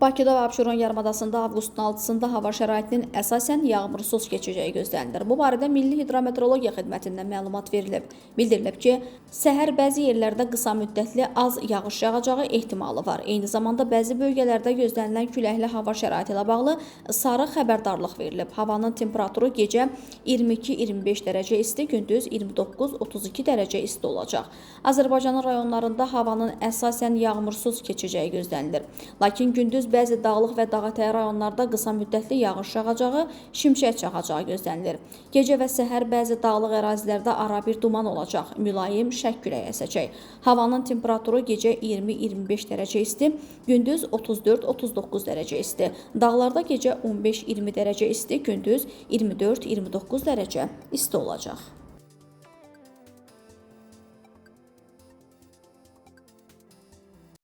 Bakıda və Abşeron yarımadasında avqustun 6-sında hava şəraitinin əsasən yağmursuz keçəcəyi gözlənilir. Bu barədə Milli Hidrometeorologiya Xidmətindən məlumat verilib. Bildirilib ki, səhər bəzi yerlərdə qısa müddətli az yağış yağacağı ehtimalı var. Eyni zamanda bəzi bölgələrdə gözlənilən küləkli hava şəraiti ilə bağlı sarı xəbərdarlıq verilib. Havanın temperaturu gecə 22-25 dərəcə isti, gündüz 29-32 dərəcə isti olacaq. Azərbaycanın rayonlarında havanın əsasən yağmursuz keçəcəyi gözlənilir. Lakin gündüz bəzi dağlıq və dağətəyi rayonlarda qısa müddətli yağış yağacağı, şimşək çaxacağı gözlənilir. Gecə və səhər bəzi dağlıq ərazilərdə arabir duman olacaq, mülayim şərq küləyi əsəcək. Havanın temperaturu gecə 20-25 dərəcə isti, gündüz 34-39 dərəcə isti. Dağlarda gecə 15-20 dərəcə isti, gündüz 24-29 dərəcə isti olacaq.